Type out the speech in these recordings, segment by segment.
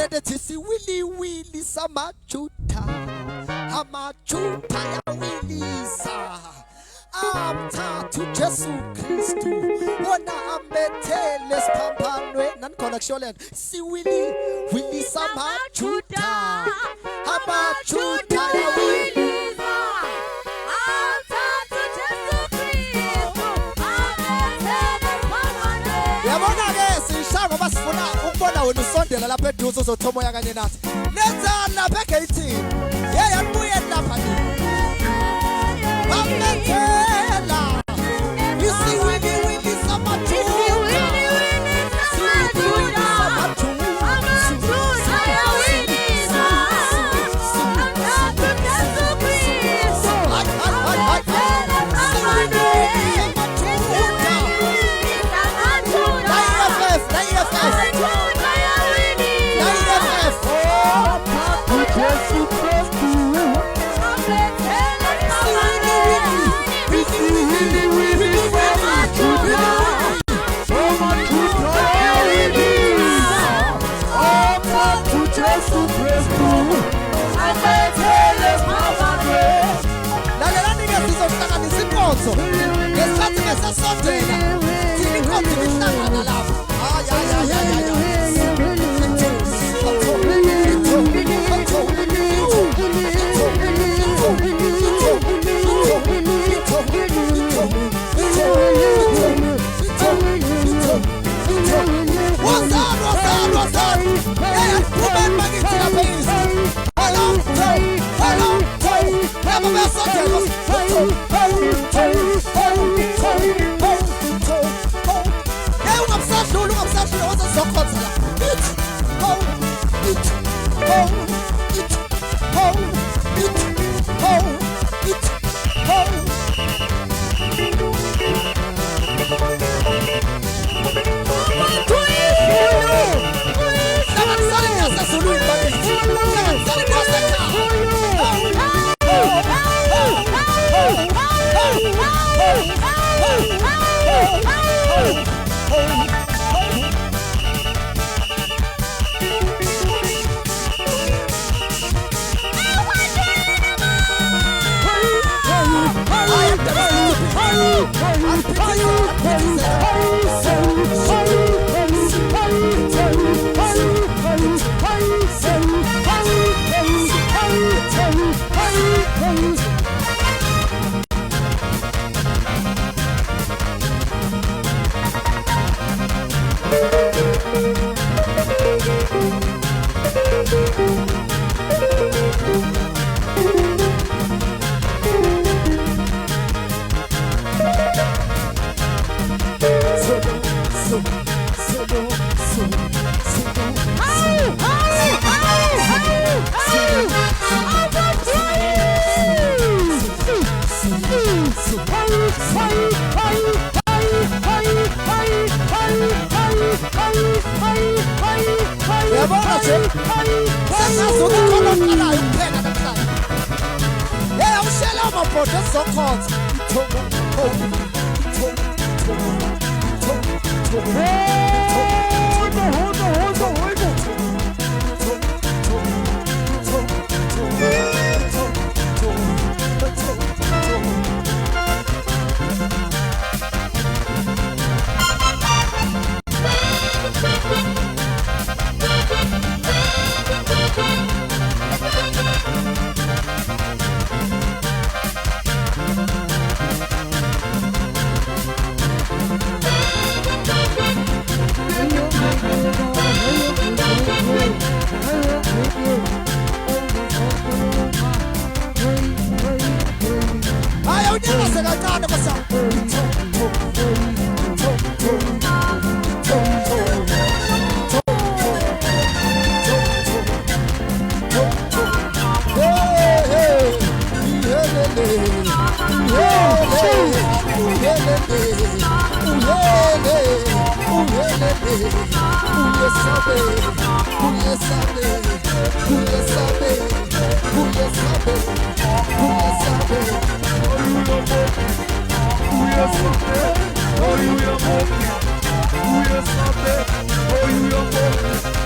tisi wili wili samachuta amachuta ya wilisa amthathu Jesu Kristu wona ambethele siphampanwe nanikhona kusholela siwili wili samachuta amachuta ya wilisa amthathu Jesu Kristu ambethele siphampanwe. Yabona ke sishaya ngoba sifuna ukubona wena usondela lapha eduze uzothoma moya kanye nathi nenzani lapha egate yabuye lapha ni amethela isi wili wili samachuta ngesikhathi ngesasondela thini konke lihlangana lapho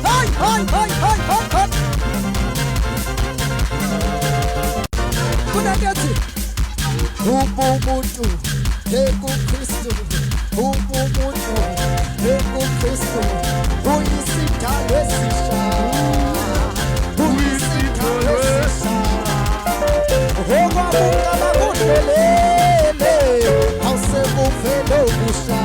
Hey, hey, hey, hey. ubumuntu ekuKristu ubumuntu ekuKristu uyisidalwa esisha uyisidalwa esisha okwabunga bakudlelele awusekuvele ubusha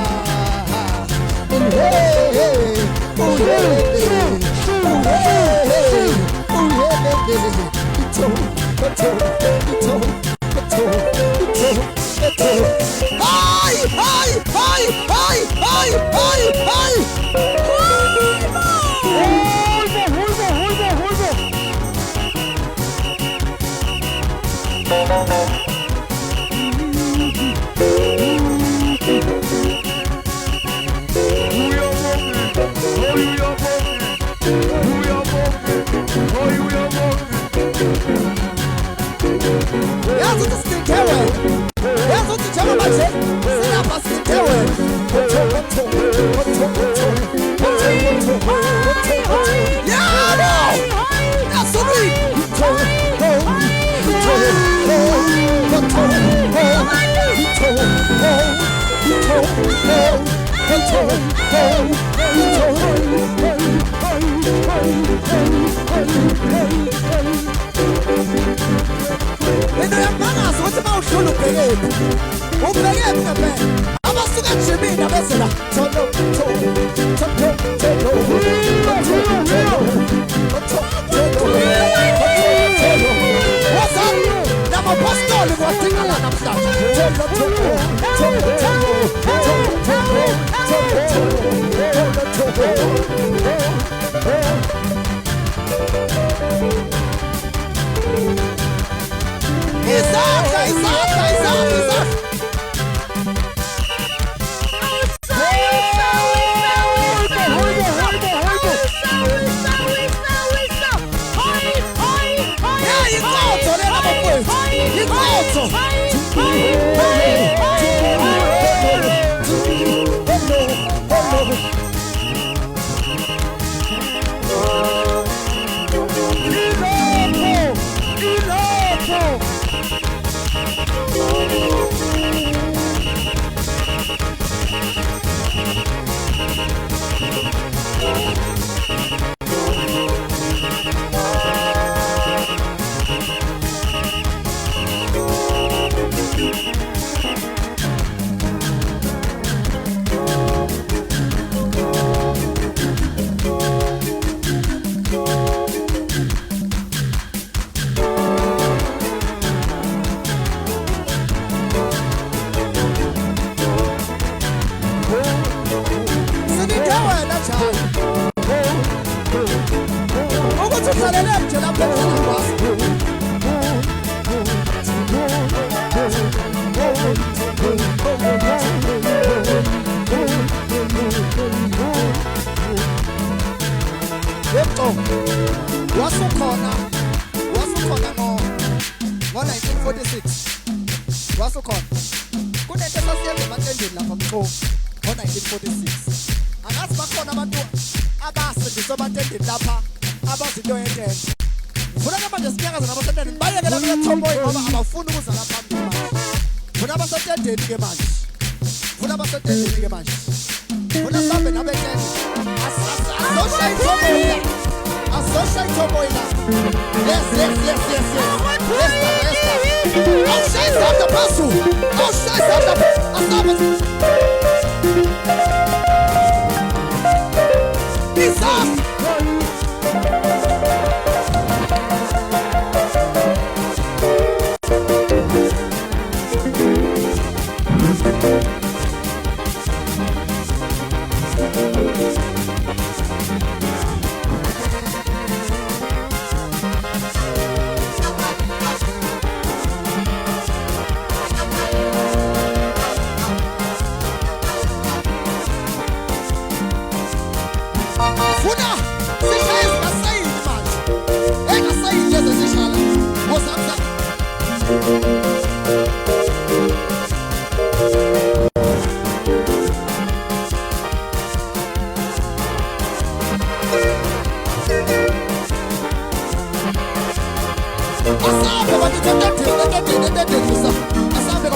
Asabe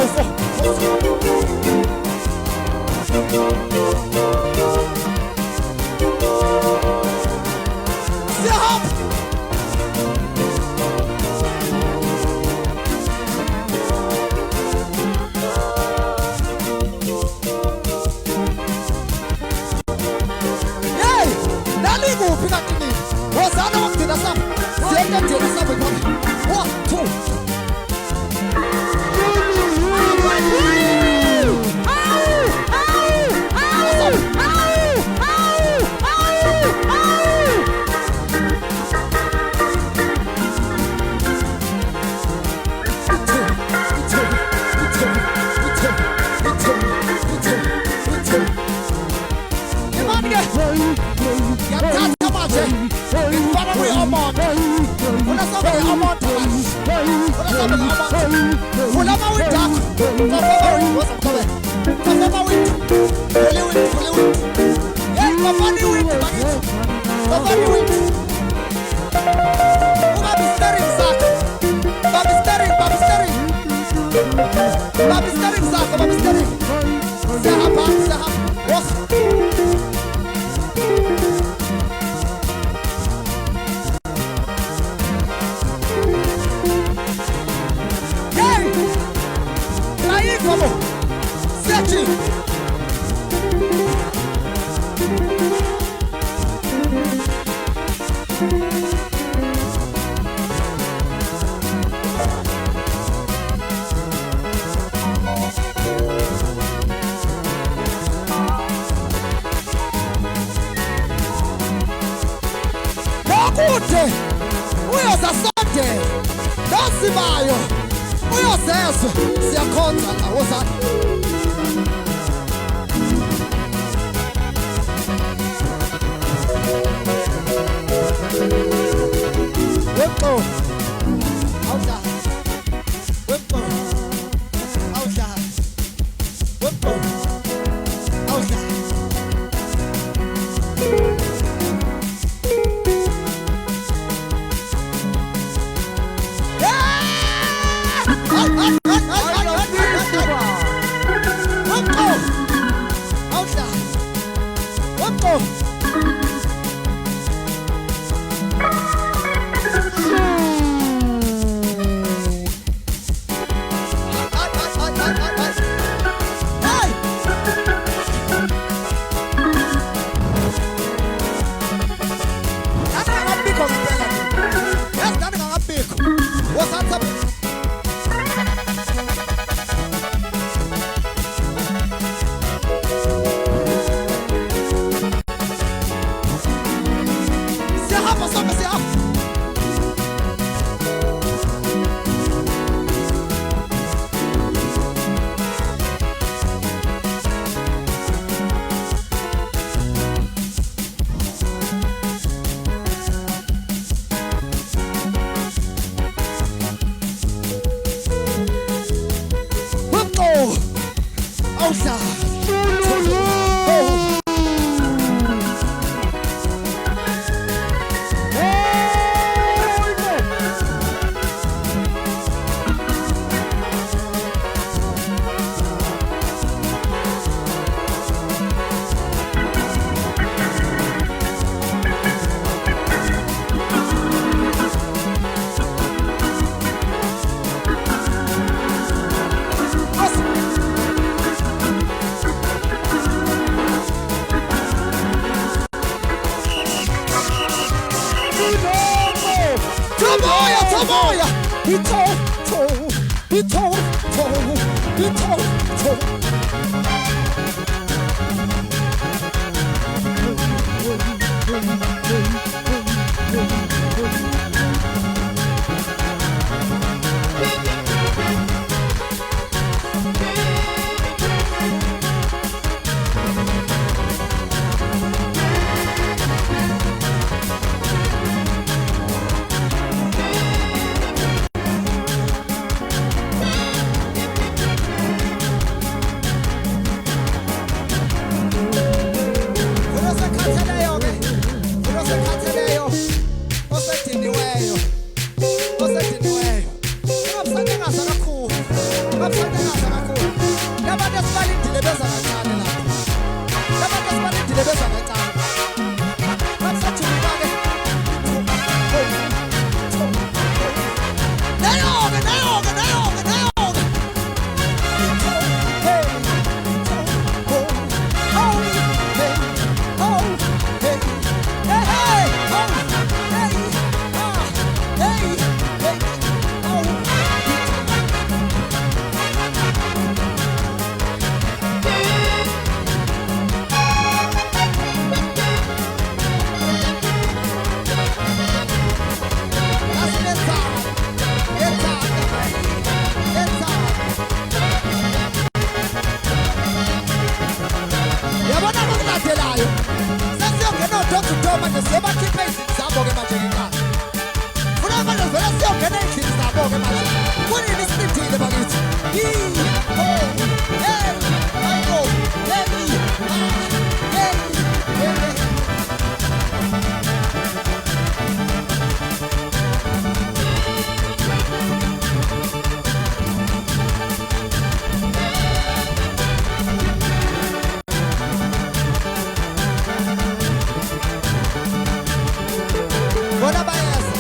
Bona bayeza.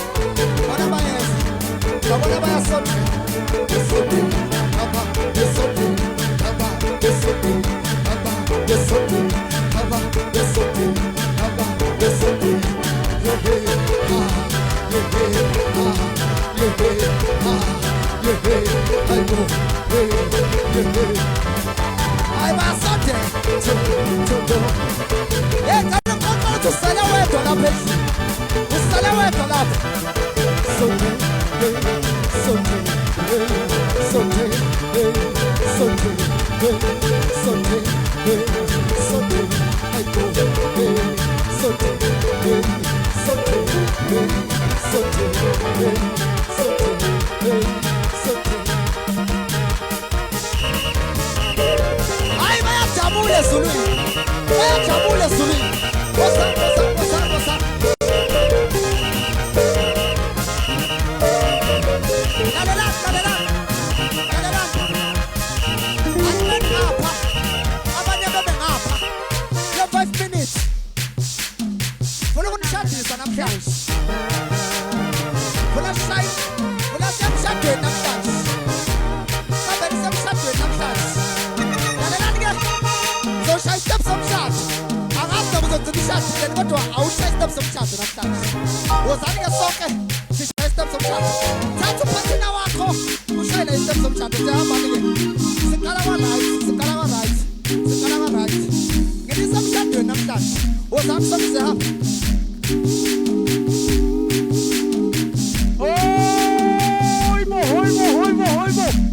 Bona bayeza. Bona bayasona. Yesote. Baba, yesote. Baba, yesote. Baba, yesote. Baba, yesote. Baba, yesote. I'm a Sunday. Yeah, I'm going to celebrate on a baby. We celebrate on up. Sunday, Sunday, Sunday, Sunday, Sunday, Sunday. I go Sunday, Sunday, Sunday, Sunday, Sunday. Jamule Zulu. Jamule Zulu. What's up? Kadalan. Amen apa. Abanye bebe ngapha. You 5 minutes. Funa kunishadisa namhlanje. Funa shine. Funa semshadweni namhlanje. Sabe semshadweni namhlanje. I step some shots. I asked them to the shots. Then what do I step some shots namhlanje. Was I a soccer? She step some shots. That's a person now. Who shine step some shots? Sikalawa right. Get some shot doing namhlanje. Was I some say? Hoi mo.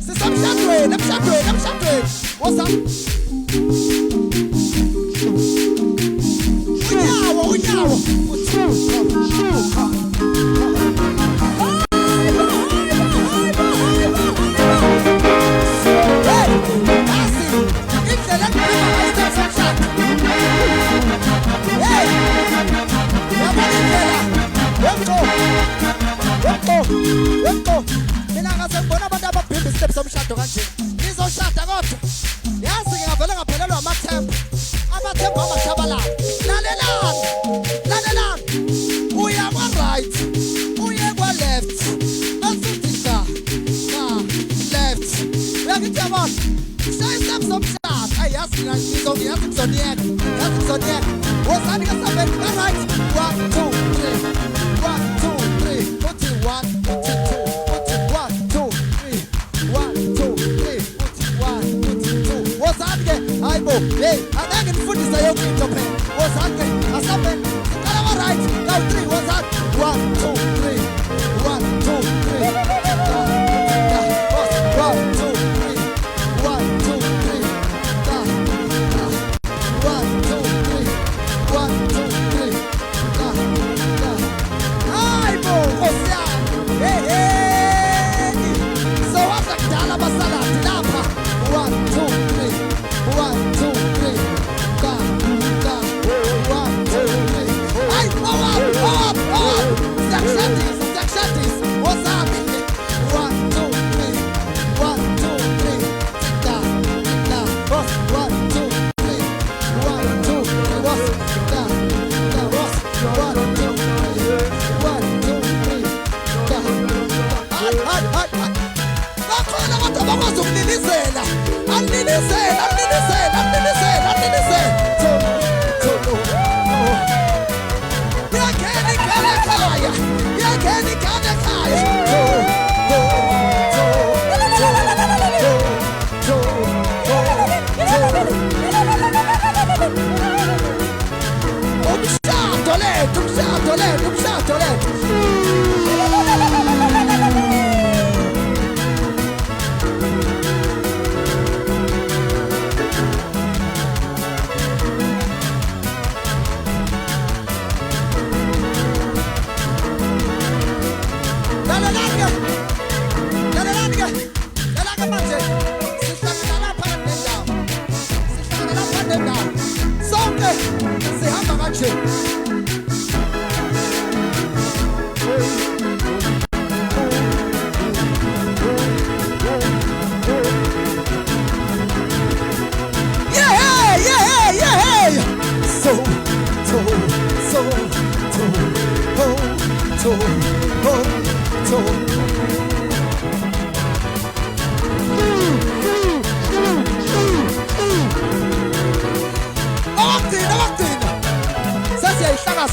Some shot doing. What's up?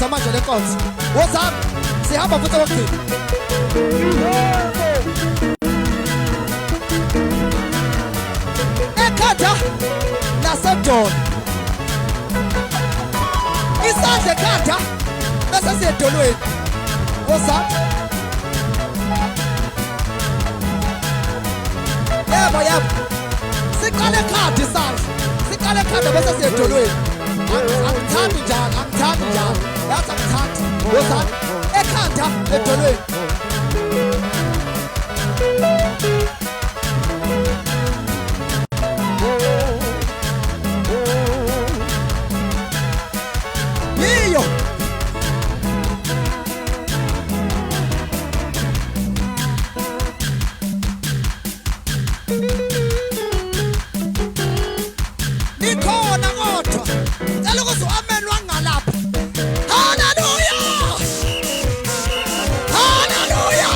Siyayiqalisa manje le nkonzo. Wozami sihamba futhi okugcina. Ekhanda nasedolo. Isandla ekhanda bese siyedolweni. Wozami. Yebo. Siqale ekhanda isandla. Siqale ekhanda bese siyedolweni. Angithandi njalo. Yazi angithandi. Wozami. Ekhanda edolweni. Yiyo. Nikhona kodwa. Cela ukuthi amen wangalapha. Hallelujah!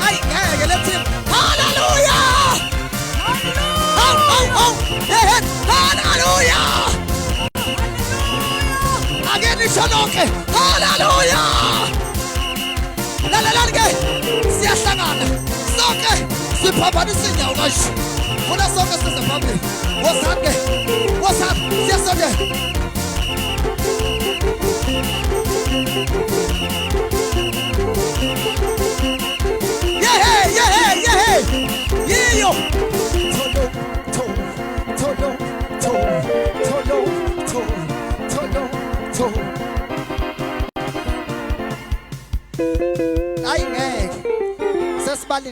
Ay, ngeke lethi hallelujah! Hey, hallelujah! Again ishonoke. Hallelujah! La ke siyahlangana. Sonke siphambanisa inyawo kasho. Funa sonke size phambili. Wozake. Siyasonke.